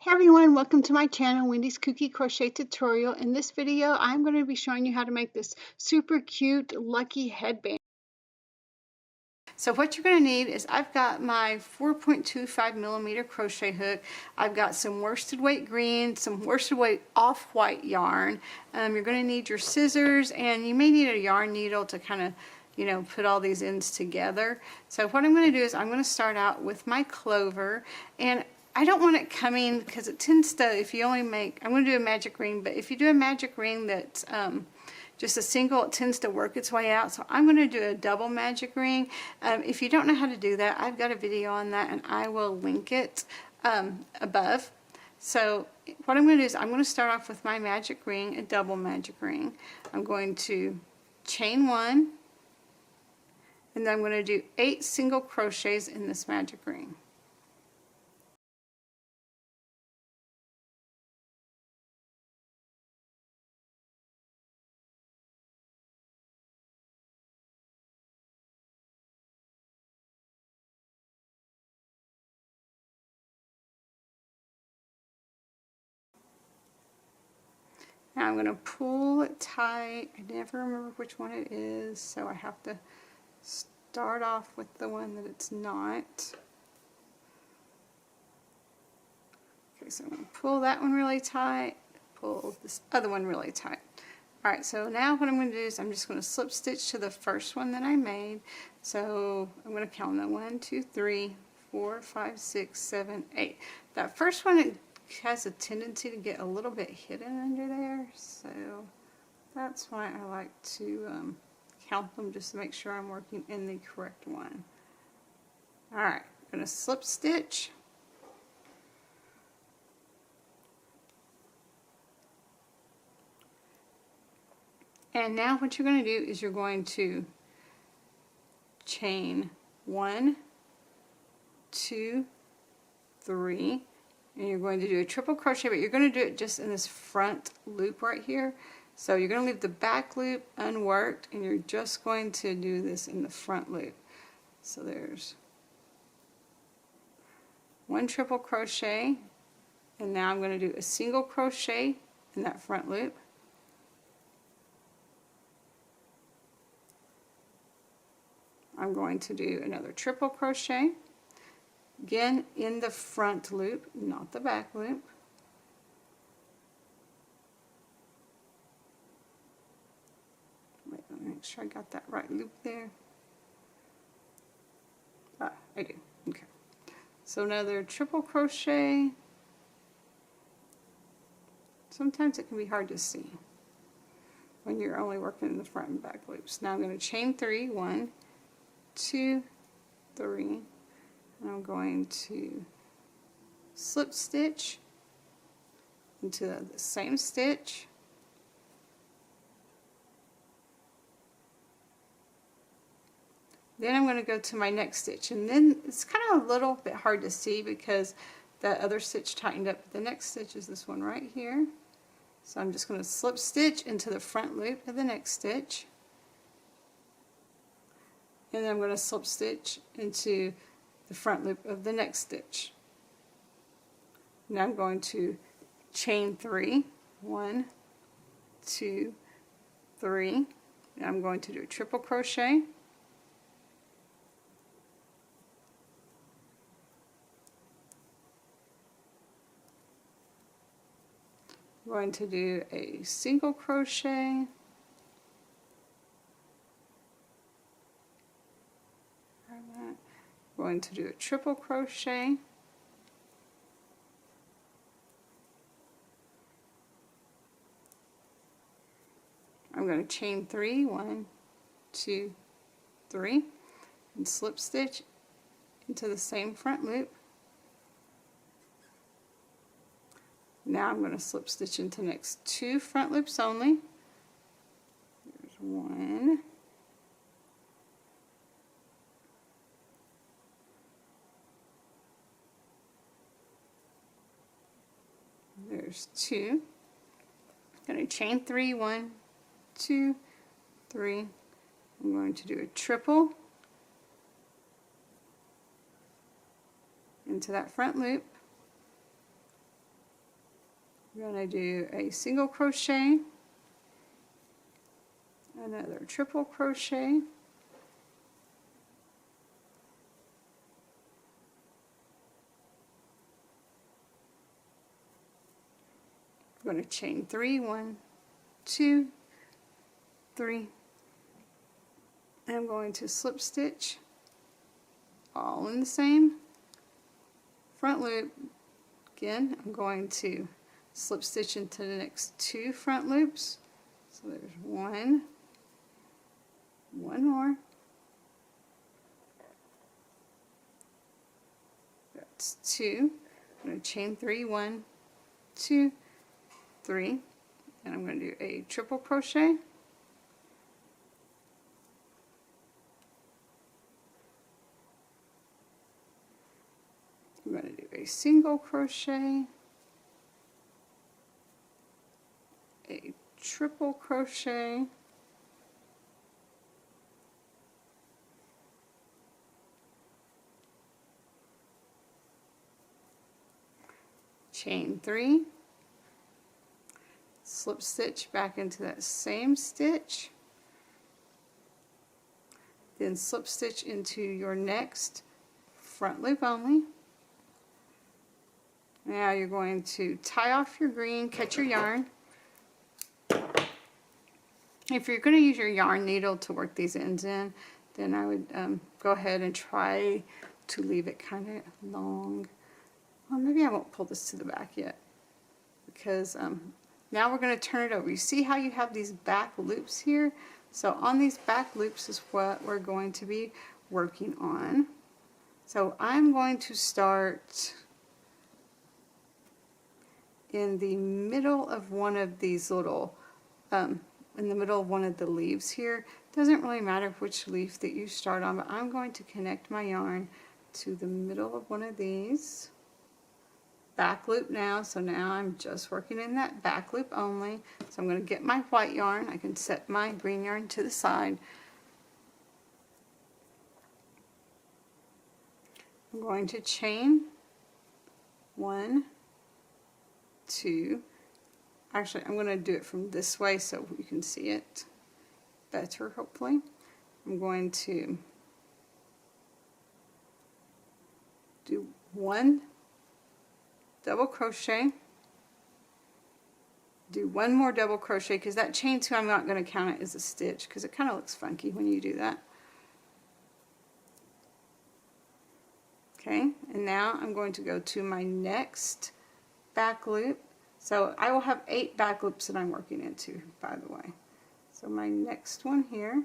Hey everyone, welcome to my channel, Wendy's Kooky Crochet Tutorial. In this video, I'm going to be showing you how to make this super cute lucky headband. So what you're going to need is I've got my 4.25 millimeter crochet hook. I've got some worsted weight green, some worsted weight off-white yarn. You're going to need your scissors, and you may need a yarn needle to kind of put all these ends together. So what I'm going to do is I'm going to start out with my clover, and I don't want it coming because it tends to, if you only make, I'm going to do a magic ring, but if you do a magic ring that's just a single, it tends to work its way out. So I'm going to do a double magic ring. If you don't know how to do that, I've got a video on that and I will link it above. So what I'm going to do is I'm going to start off with my magic ring, a double magic ring. I'm going to chain one, and then I'm going to do 8 single crochets in this magic ring. Now I'm going to pull it tight. I never remember which one it is, so I have to start off with the one that it's not. Okay, so I'm going to pull that one really tight, pull this other one really tight. Alright, so now what I'm going to do is I'm just going to slip stitch to the first one that I made. So I'm going to count them 1, 2, 3, 4, 5, 6, 7, 8. That first one, it has a tendency to get a little bit hidden under there, so that's why I like to count them just to make sure I'm working in the correct one. Alright, I'm going to slip stitch. And now what you're going to do is you're going to chain 1, 2, 3, and you're going to do a triple crochet, but you're going to do it just in this front loop right here. So you're going to leave the back loop unworked, and you're just going to do this in the front loop. So there's 1 triple crochet, and now I'm going to do a single crochet in that front loop. I'm going to do another triple crochet, again in the front loop, not the back loop. Wait, let me make sure I got that right loop there. Ah, I do. Okay. So another triple crochet. Sometimes it can be hard to see when you're only working in the front and back loops. Now I'm going to chain 3, 1, 2, 3, and I'm going to slip stitch into the same stitch, then I'm going to go to my next stitch, and then it's kind of a little bit hard to see because that other stitch tightened up. The next stitch is this one right here, so I'm just going to slip stitch into the front loop of the next stitch, and then I'm going to slip stitch into the front loop of the next stitch. Now I'm going to chain 3, 1, 2, 3, and I'm going to do a triple crochet, I'm going to do a single crochet, I'm going to do a triple crochet, I'm going to chain 3, 1, 2, 3, and slip stitch into the same front loop. Now I'm going to slip stitch into the next 2 front loops only. There's 1. There's 2. I'm going to chain 3, 1, 2, 3. I'm going to do a triple into that front loop. We're going to do a single crochet, another triple crochet, we're going to chain 3, 1, 2, 3, and I'm going to slip stitch all in the same front loop. Again, I'm going to slip stitch into the next 2 front loops. So there's one more, that's 2, I'm going to chain 3, 1, 2, 3, and I'm going to do a triple crochet, I'm going to do a single crochet, a triple crochet, chain 3, slip stitch back into that same stitch, then slip stitch into your next front loop only. Now you're going to tie off your green, cut your yarn. If you're going to use your yarn needle to work these ends in, then I would go ahead and try to leave it kind of long. Well, maybe I won't pull this to the back yet, because now we're going to turn it over. You see how you have these back loops here? So on these back loops is what we're going to be working on. So I'm going to start in the middle of one of these little, in the middle of one of the leaves here. Doesn't really matter which leaf that you start on, but I'm going to connect my yarn to the middle of one of these. Back loop now, so now I'm just working in that back loop only. So I'm going to get my white yarn. I can set my green yarn to the side. I'm going to chain 1, 2, actually I'm going to do it from this way so you can see it better, hopefully. I'm going to do 1 double crochet, do 1 more double crochet, because that chain 2 I'm not going to count it as a stitch because it kind of looks funky when you do that. Okay, and now I'm going to go to my next back loop. So I will have 8 back loops that I'm working into, by the way. So my next one here,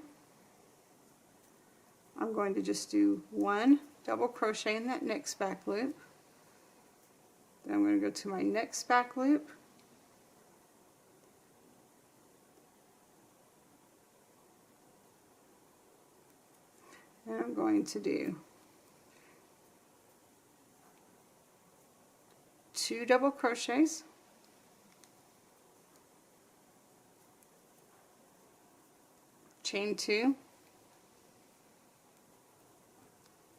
I'm going to just do 1 double crochet in that next back loop. Then I'm going to go to my next back loop. And I'm going to do 2 double crochets, chain 2,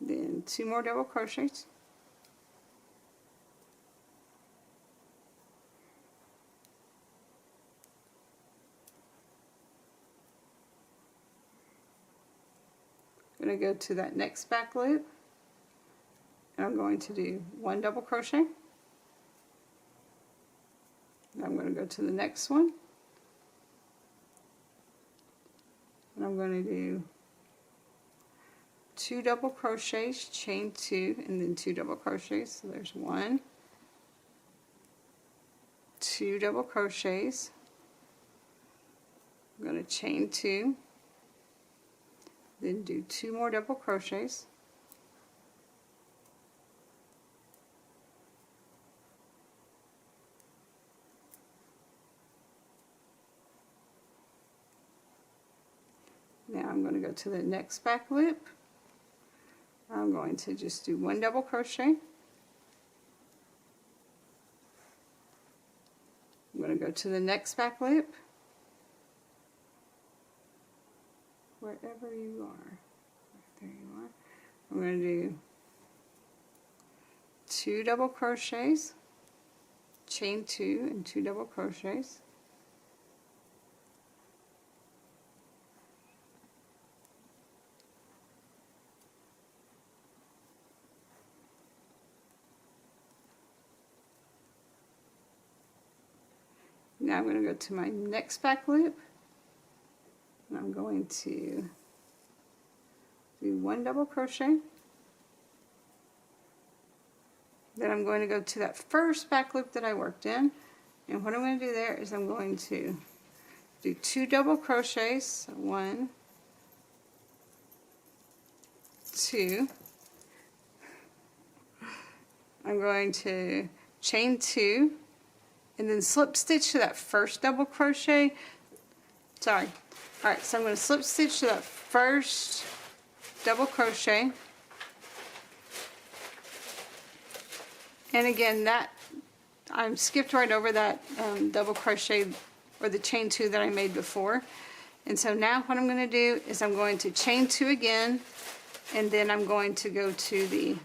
then 2 more double crochets, I'm going to go to that next back loop, and I'm going to do 1 double crochet. I'm going to go to the next one, and I'm going to do 2 double crochets, chain 2, and then 2 double crochets. So there's 1, 2 double crochets. I'm going to chain 2, then do 2 more double crochets. Now I'm going to go to the next back loop. I'm going to just do 1 double crochet. I'm going to go to the next back loop, wherever you are. There you are. I'm going to do 2 double crochets, chain 2 and 2 double crochets. Now I'm going to go to my next back loop, and I'm going to do 1 double crochet. Then I'm going to go to that first back loop that I worked in, and what I'm going to do there is I'm going to do 2 double crochets, 1, 2. I'm going to chain 2 and then slip stitch to that first double crochet. Sorry. Alright, so I'm going to slip stitch to that first double crochet. And again, that I skipped right over that double crochet or the chain 2 that I made before. And so now what I'm going to do is I'm going to chain 2 again, and then I'm going to go to the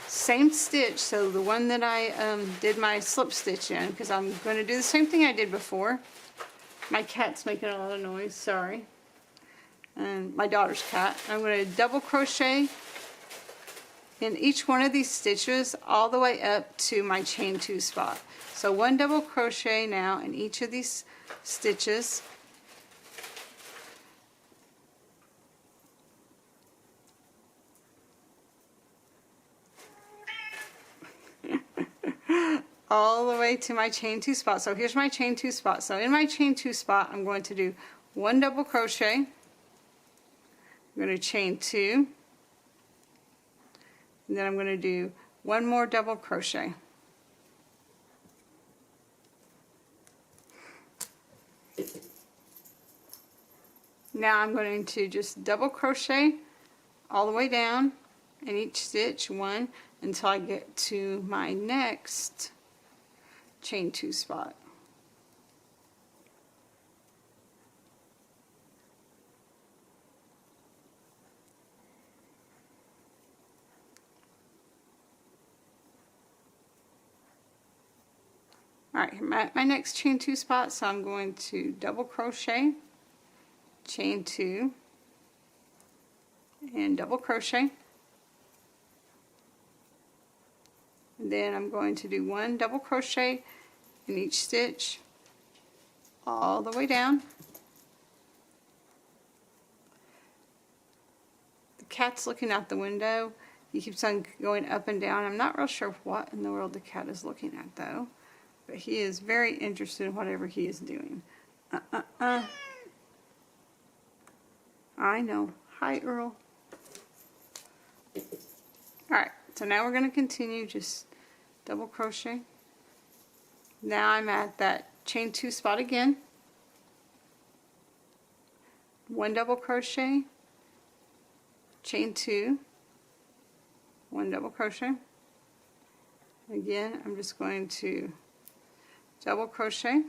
same stitch, so the one that I did my slip stitch in, because I'm going to do the same thing I did before. My cat's making a lot of noise, sorry. And my daughter's cat. I'm going to double crochet in each one of these stitches all the way up to my chain 2 spot. So 1 double crochet now in each of these stitches. All the way to my chain 2 spot. So here's my chain 2 spot. So in my chain 2 spot, I'm going to do 1 double crochet. I'm going to chain 2. And then I'm going to do 1 more double crochet. Now I'm going to just double crochet all the way down in each stitch, 1, until I get to my next chain 2 spot. Alright, I'm at my next chain 2 spot, so I'm going to double crochet, chain 2, and double crochet. And then I'm going to do 1 double crochet in each stitch all the way down. The cat's looking out the window. He keeps on going up and down. I'm not real sure what in the world the cat is looking at though, but he is very interested in whatever he is doing. I know. Hi, Earl. Alright, so now we're going to continue just double crochet. Now I'm at that chain 2 spot again. 1 double crochet, chain 2, 1 double crochet. Again, I'm just going to double crochet.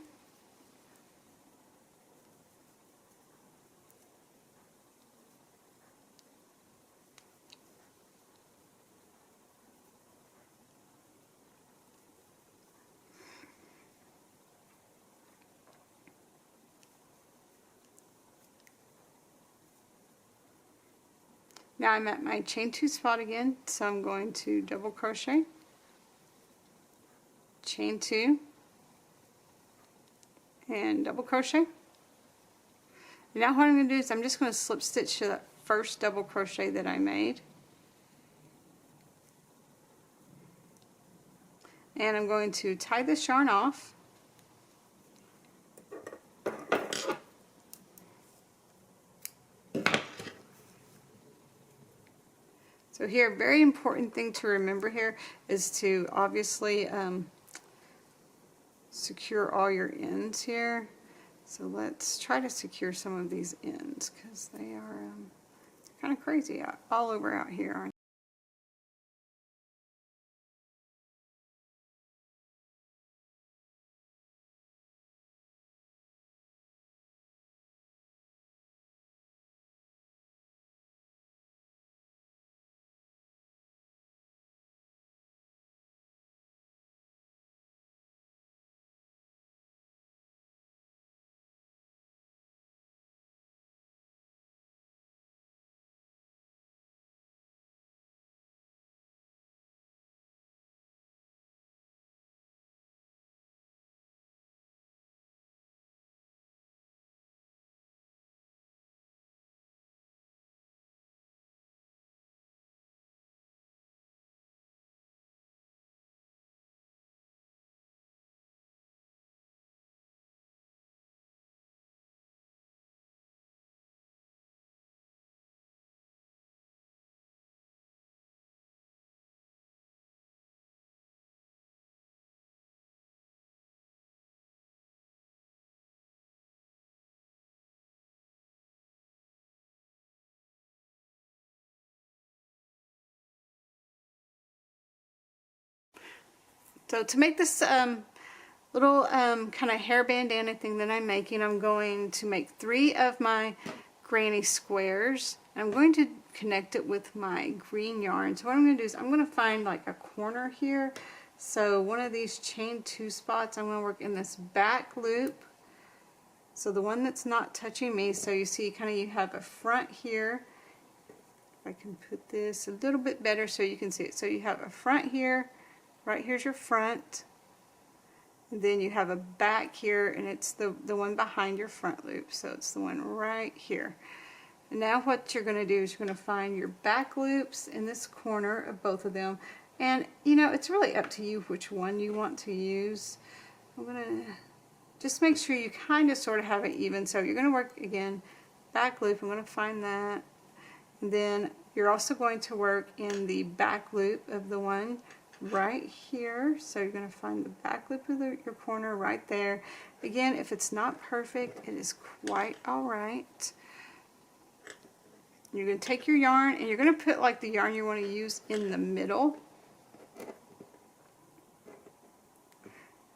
Now I'm at my chain 2 spot again, so I'm going to double crochet, chain 2, and double crochet. Now what I'm going to do is I'm just going to slip stitch to that first double crochet that I made. And I'm going to tie this yarn off. So here, very important thing to remember here is to obviously secure all your ends here. So let's try to secure some of these ends because they are kind of crazy all over out here, aren't they? So to make this little kind of hair bandana thing that I'm making, I'm going to make 3 of my granny squares. I'm going to connect it with my green yarn. So what I'm going to do is I'm going to find like a corner here. So one of these chain 2 spots, I'm going to work in this back loop. So the one that's not touching me, so you see kind of you have a front here. If I can put this a little bit better so you can see it. So you have a front here, right here's your front. And then you have a back here, and it's the one behind your front loop. So it's the one right here. And now what you're going to do is you're going to find your back loops in this corner of both of them. And you know, it's really up to you which one you want to use. I'm going to just make sure you kind of sort of have it even. So you're going to work again, back loop. I'm going to find that. And then you're also going to work in the back loop of the one right here. So you're going to find the back loop of your corner right there. Again, if it's not perfect, it is quite alright. You're going to take your yarn and you're going to put like the yarn you want to use in the middle.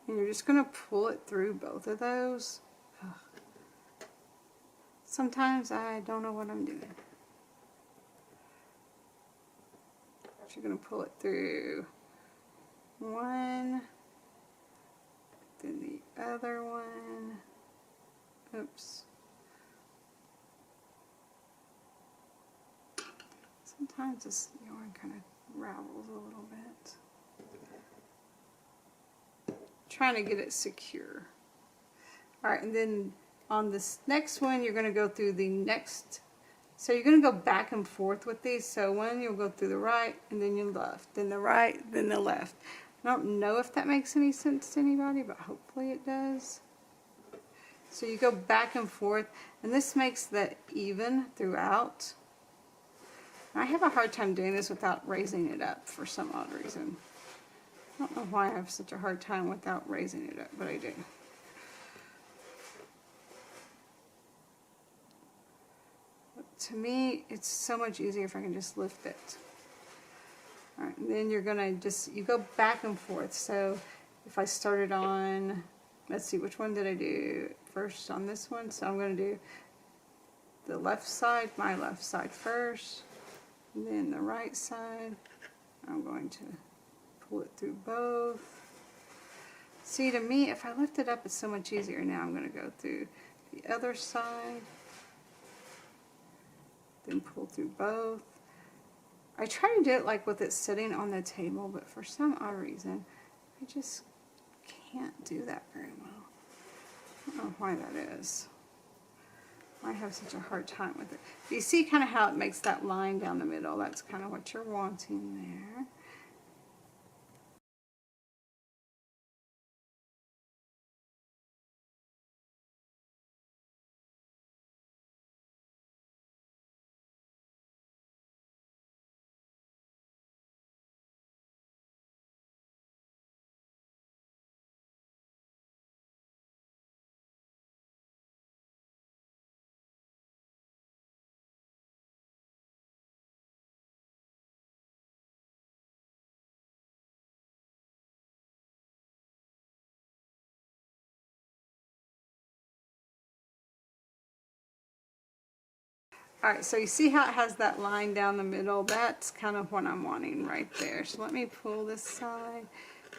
And you're just going to pull it through both of those. Ugh. Sometimes I don't know what I'm doing. You're going to pull it through one, then the other one. Oops. Sometimes this yarn kind of ravels a little bit. Trying to get it secure. Alright, and then on this next one you're going to go through the next, so you're going to go back and forth with these. So one you'll go through the right and then your left, then the right, then the left. I don't know if that makes any sense to anybody, but hopefully it does. So you go back and forth, and this makes that even throughout. I have a hard time doing this without raising it up for some odd reason. I don't know why I have such a hard time without raising it up, but I do. But to me, it's so much easier if I can just lift it. Alright, and then you're going to you go back and forth. So if I started on, let's see, which one did I do first on this one? So I'm going to do the left side, my left side first, and then the right side. I'm going to pull it through both. See, to me, if I lift it up, it's so much easier. Now I'm going to go through the other side, then pull through both. I try to do it like with it sitting on the table, but for some odd reason, I just can't do that very well. I don't know why that is. I have such a hard time with it. You see kind of how it makes that line down the middle. That's kind of what you're wanting there. Alright, so you see how it has that line down the middle? That's kind of what I'm wanting right there. So let me pull this side,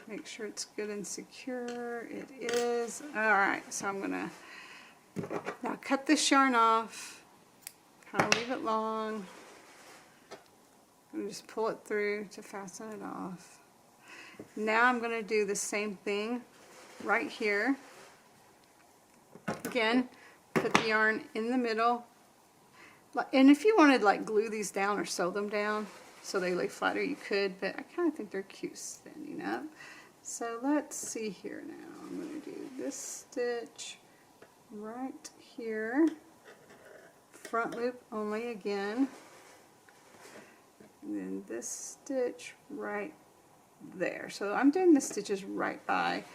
make sure it's good and secure. It is. Alright, so I'm going to now cut this yarn off, kind of leave it long, and just pull it through to fasten it off. Now I'm going to do the same thing right here. Again, put the yarn in the middle. And if you wanted like glue these down or sew them down so they lay flatter, you could, but I kind of think they're cute standing up. So let's see here now. I'm going to do this stitch right here, front loop only again, and then this stitch right there. So I'm doing the stitches right by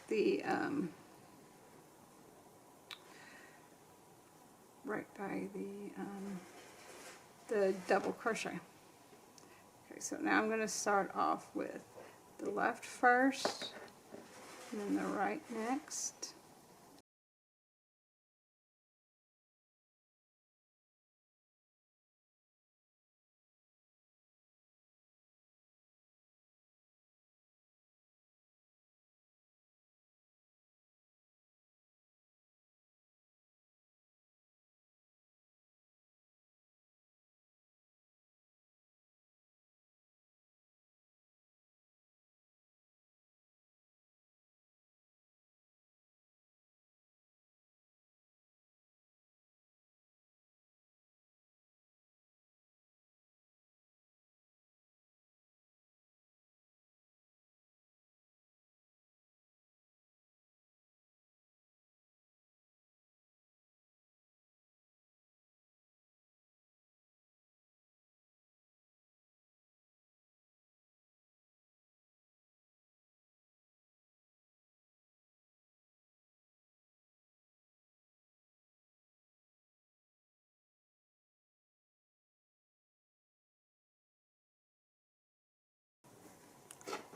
the the double crochet. Okay, so now I'm going to start off with the left first, and then the right next.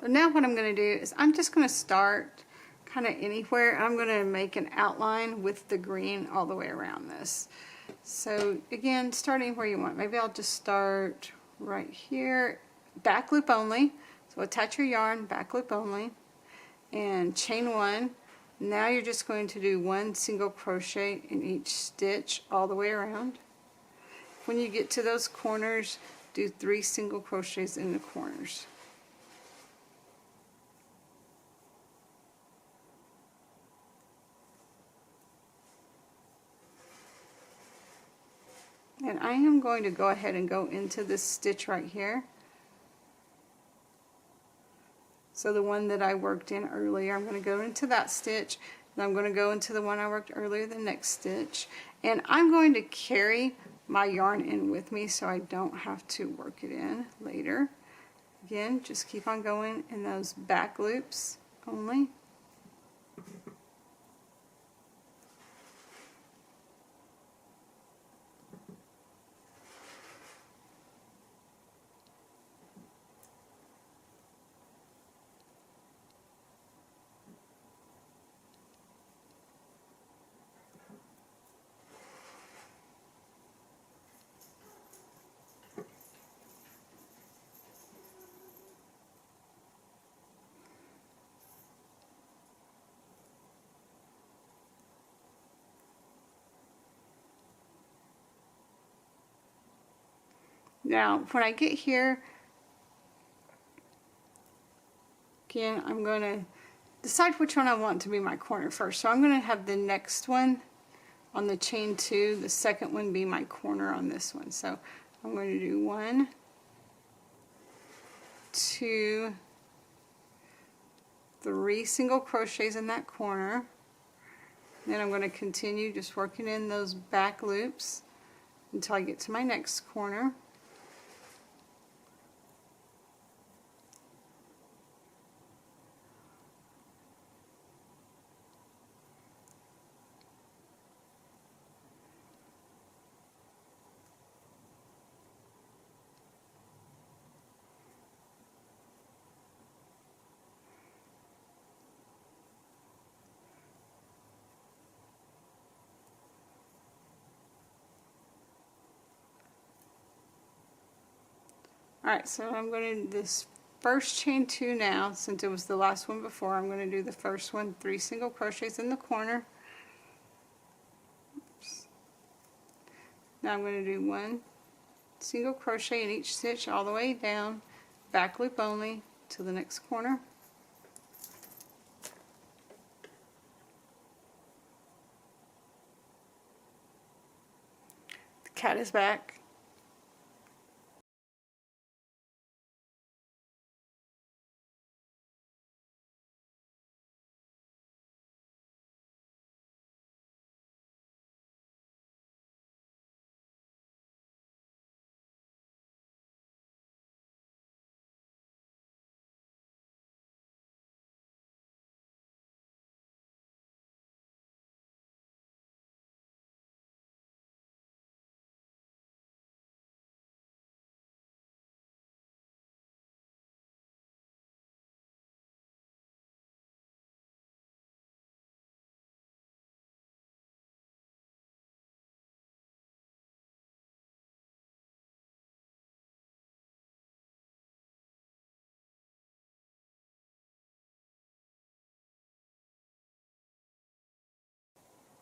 So now what I'm going to do is I'm just going to start kind of anywhere. I'm going to make an outline with the green all the way around this. So again, starting where you want. Maybe I'll just start right here, back loop only. So attach your yarn, back loop only, and chain one. Now you're just going to do one single crochet in each stitch all the way around. When you get to those corners, do 3 single crochets in the corners. And I am going to go ahead and go into this stitch right here. So the one that I worked in earlier, I'm going to go into that stitch, and I'm going to go into the one I worked earlier, the next stitch. And I'm going to carry my yarn in with me so I don't have to work it in later. Again, just keep on going in those back loops only. Now, when I get here, again, I'm going to decide which one I want to be my corner first. So I'm going to have the next one on the chain 2, the second one be my corner on this one. So I'm going to do 1, 2, 3 single crochets in that corner. Then I'm going to continue just working in those back loops until I get to my next corner. Alright, so I'm going to do this first chain 2 now, since it was the last one before. I'm going to do the first one, 3 single crochets in the corner. Oops. Now I'm going to do 1 single crochet in each stitch all the way down, back loop only, to the next corner. The cat is back.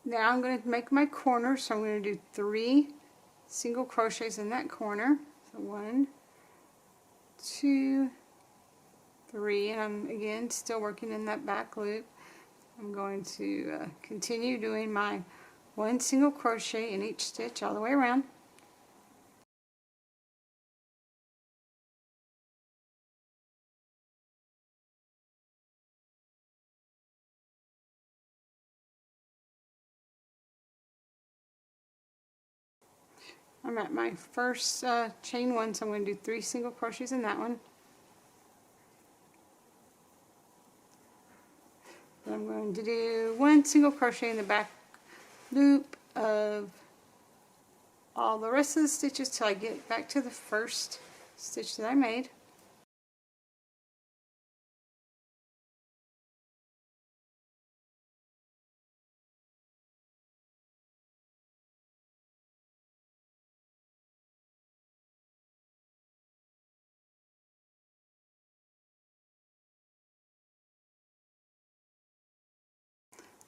Now I'm going to make my corner, so I'm going to do 3 single crochets in that corner. So 1, 2, 3, and I'm again still working in that back loop. I'm going to continue doing my 1 single crochet in each stitch all the way around. I'm at my first chain 1, so I'm going to do 3 single crochets in that one. And I'm going to do 1 single crochet in the back loop of all the rest of the stitches till I get back to the first stitch that I made.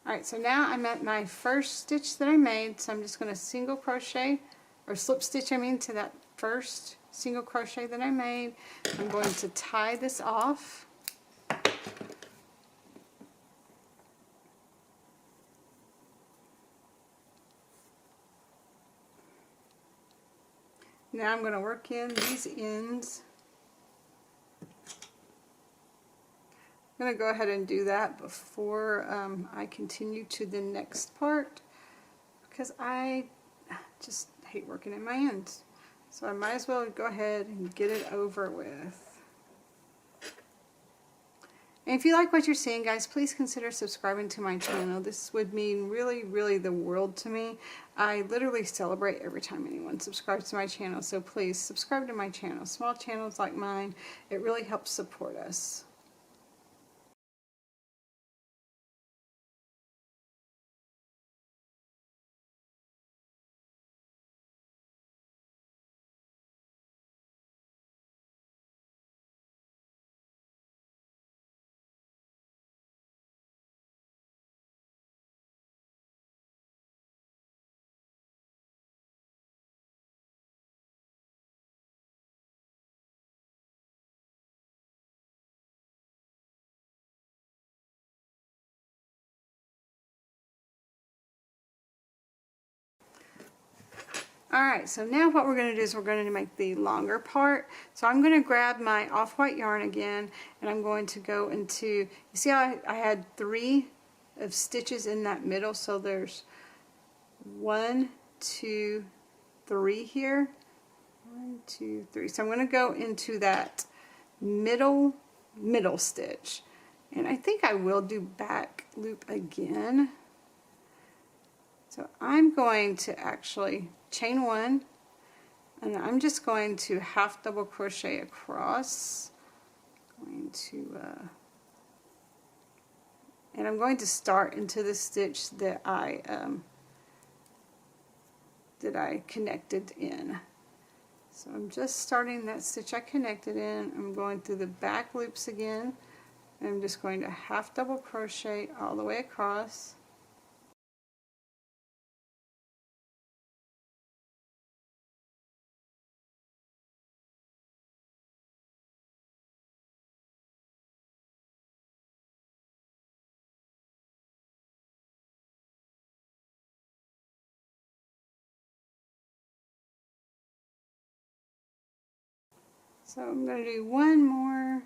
Alright, so now I'm at my first stitch that I made, so I'm just going to single crochet, or slip stitch I mean, to that first single crochet that I made. I'm going to tie this off. Now I'm going to work in these ends. I'm going to go ahead and do that before I continue to the next part, because I just hate working in my ends. So I might as well go ahead and get it over with. And if you like what you're seeing, guys, please consider subscribing to my channel. This would mean really, really the world to me. I literally celebrate every time anyone subscribes to my channel, so please subscribe to my channel. Small channels like mine, it really helps support us. Alright, so now what we're going to do is we're going to make the longer part. So I'm going to grab my off-white yarn again, and I'm going to go into, you see how I had 3 of stitches in that middle, so there's 1, 2, 3 here. 1, 2, 3. So I'm going to go into that middle stitch. And I think I will do back loop again. So I'm going to actually chain 1, and I'm just going to half double crochet across. And I'm going to start into the stitch that I connected in. So I'm just starting that stitch I connected in. I'm going through the back loops again. And I'm just going to half double crochet all the way across. So I'm going to do one more.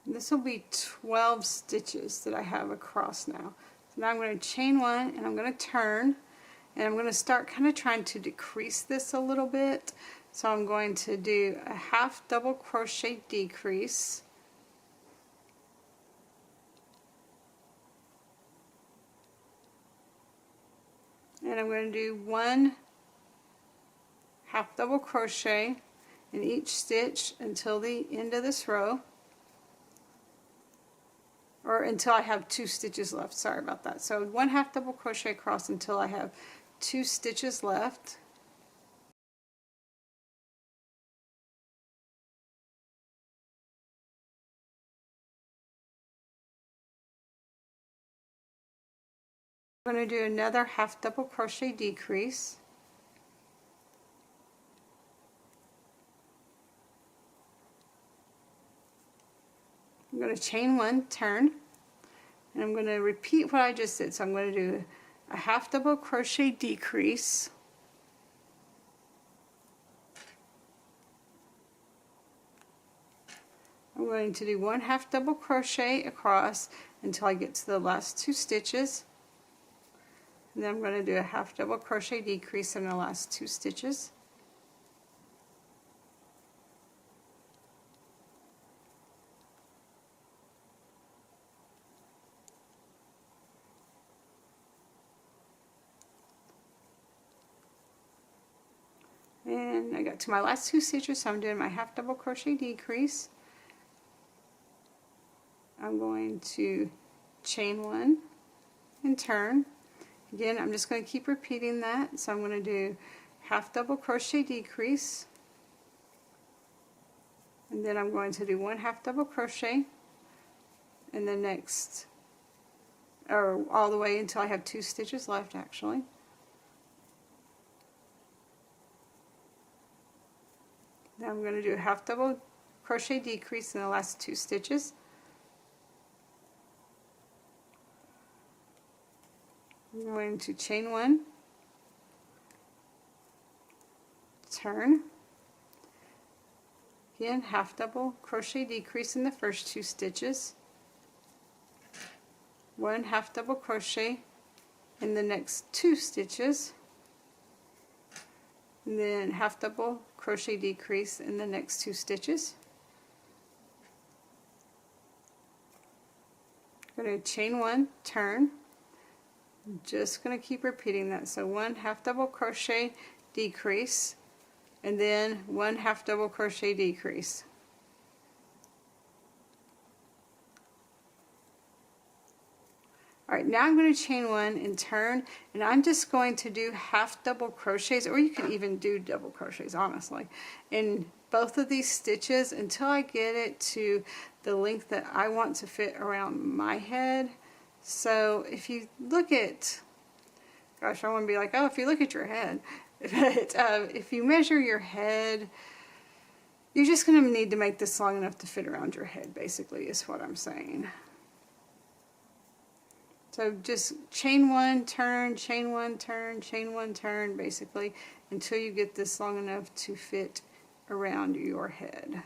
This will be 12 stitches that I have across now. So now I'm going to chain 1, and I'm going to turn, and I'm going to start kind of trying to decrease this a little bit. So I'm going to do a half double crochet decrease. And I'm going to do 1 half double crochet in each stitch until the end of this row, or until I have 2 stitches left. Sorry about that. So 1 half double crochet across until I have 2 stitches left. I'm going to do another half double crochet decrease. I'm going to chain one, turn, and I'm going to repeat what I just did. So I'm going to do a half double crochet decrease, I'm going to do one half double crochet across until I get to the last two stitches, and then I'm going to do a half double crochet decrease in the last two stitches. And I got to my last two stitches, so I'm doing my half double crochet decrease. I'm going to chain one and turn. Again, I'm just going to keep repeating that. So I'm going to do half double crochet decrease, and then I'm going to do one half double crochet in the next, or all the way until I have two stitches left actually. Then I'm going to do a half double crochet decrease in the last two stitches. I'm going to chain one, turn, again half double crochet decrease in the first two stitches, one half double crochet in the next two stitches, and then half double crochet decrease in the next two stitches. I'm going to chain one, turn, I'm just going to keep repeating that. So one half double crochet decrease, and then one half double crochet decrease. Alright, now I'm going to chain one and turn, and I'm just going to do half double crochets, or you can even do double crochets honestly, in both of these stitches until I get it to the length that I want to fit around my head. So if you look at, gosh, I want to be like, oh, if you look at your head, but if you measure your head, you're just going to need to make this long enough to fit around your head, basically, is what I'm saying. So just chain one, turn, chain one, turn, chain one, turn, basically, until you get this long enough to fit around your head.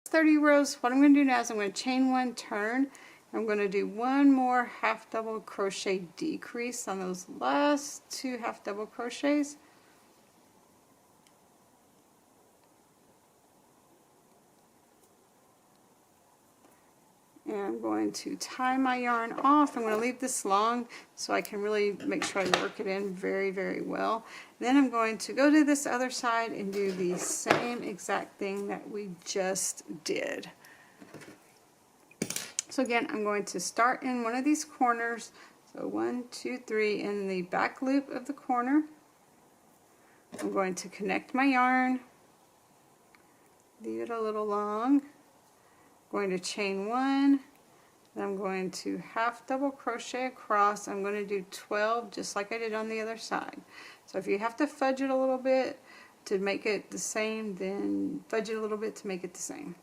That's 30 rows. What I'm going to do now is I'm going to chain one, turn. I'm going to do one more half double crochet decrease on those last two half double crochets. And I'm going to tie my yarn off. I'm going to leave this long so I can really make sure I work it in very, very well. Then I'm going to go to this other side and do the same exact thing that we just did. So again, I'm going to start in one of these corners. So 1, 2, 3 in the back loop of the corner. I'm going to connect my yarn, leave it a little long. Going to chain 1, and I'm going to half double crochet across. I'm going to do 12 just like I did on the other side. So if you have to fudge it a little bit to make it the same, then fudge it a little bit to make it the same.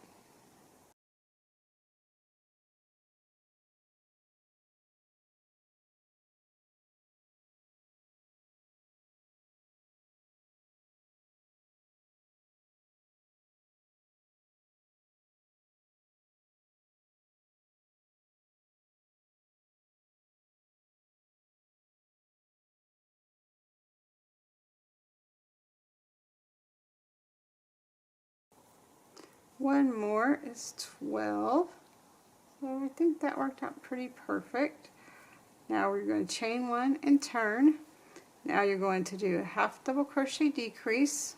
One more is 12. So I think that worked out pretty perfect. Now we're going to chain 1 and turn. Now you're going to do a half double crochet decrease.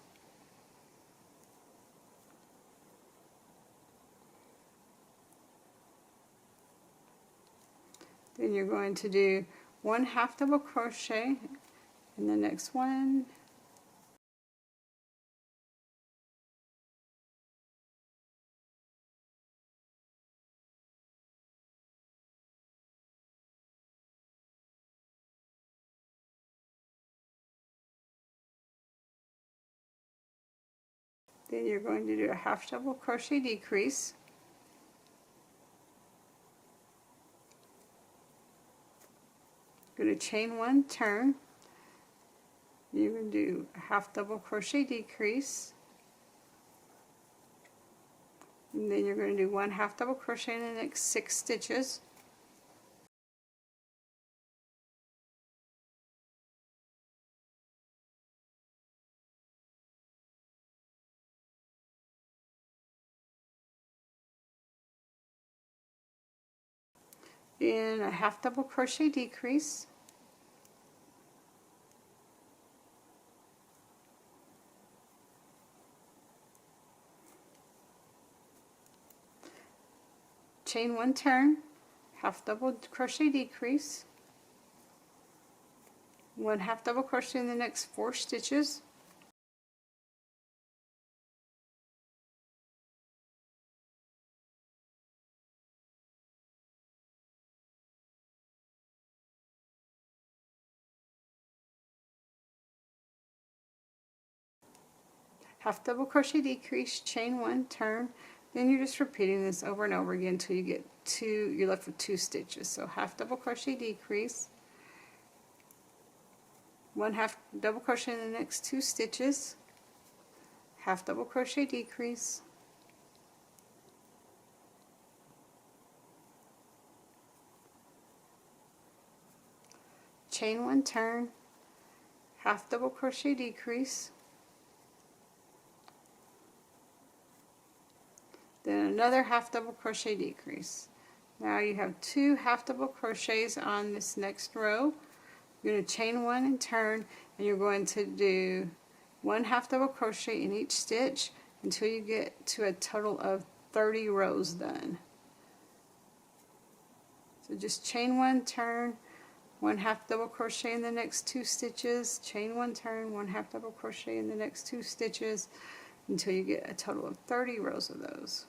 Then you're going to do 1 half double crochet in the next one. Then you're going to do a half double crochet decrease. You're going to chain 1, turn. You're going to do a half double crochet decrease. And then you're going to do 1 half double crochet in the next 6 stitches. Then a half double crochet decrease. Chain 1, turn, half double crochet decrease, 1 half double crochet in the next 4 stitches. Half double crochet decrease, chain 1, turn. Then you're just repeating this over and over again until you get you're left with 2 stitches. So half double crochet decrease, 1 half double crochet in the next 2 stitches, half double crochet decrease, chain 1, turn, half double crochet decrease, then another half double crochet decrease. Now you have 2 half double crochets on this next row. You're going to chain 1 and turn, and you're going to do 1 half double crochet in each stitch until you get to a total of 30 rows done. So just chain 1, turn, 1 half double crochet in the next 2 stitches, chain 1, turn, 1 half double crochet in the next 2 stitches until you get a total of 30 rows of those.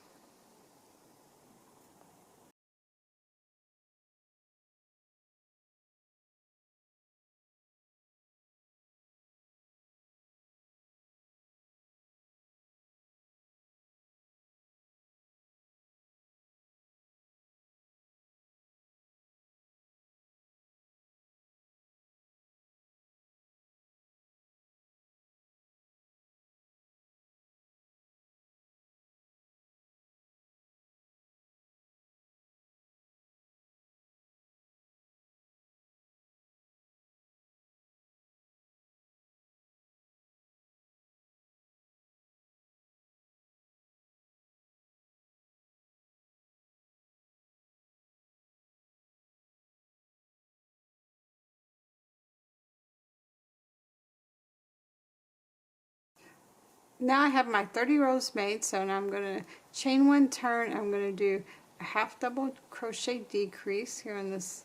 Now I have my 30 rows made, so now I'm going to chain 1, turn. I'm going to do a half double crochet decrease here in this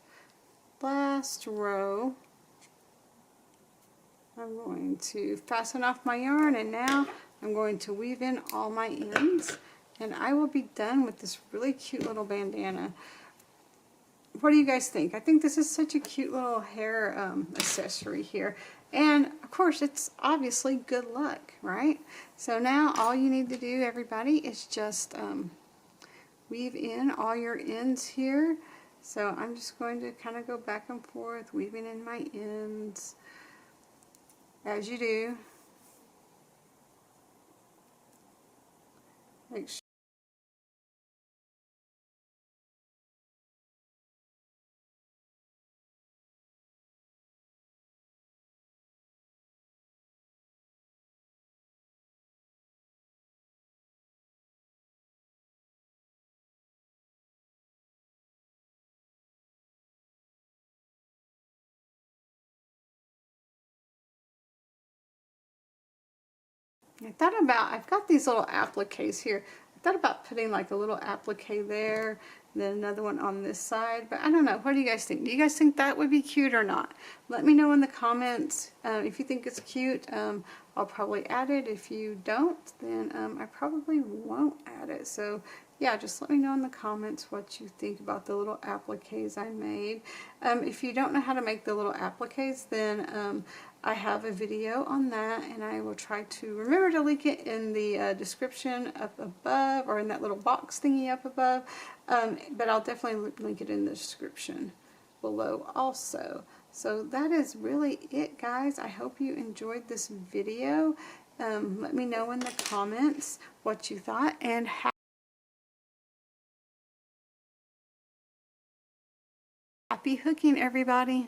last row. I'm going to fasten off my yarn, and now I'm going to weave in all my ends, and I will be done with this really cute little bandana. What do you guys think? I think this is such a cute little hair accessory here. And of course, it's obviously good luck, right? So now all you need to do, everybody, is just weave in all your ends here. So I'm just going to kind of go back and forth, weaving in my ends, as you do. Make sure. I've got these little appliques here. I thought about putting like a little applique there, then another one on this side, but I don't know. What do you guys think? Do you guys think that would be cute or not? Let me know in the comments. If you think it's cute, I'll probably add it. If you don't, then I probably won't add it. So yeah, just let me know in the comments what you think about the little appliques I made. If you don't know how to make the little appliques, then I have a video on that, and I will try to remember to link it in the description up above, or in that little box thingy up above, but I'll definitely link it in the description below also. So that is really it, guys. I hope you enjoyed this video. Let me know in the comments what you thought, and happy hooking, everybody.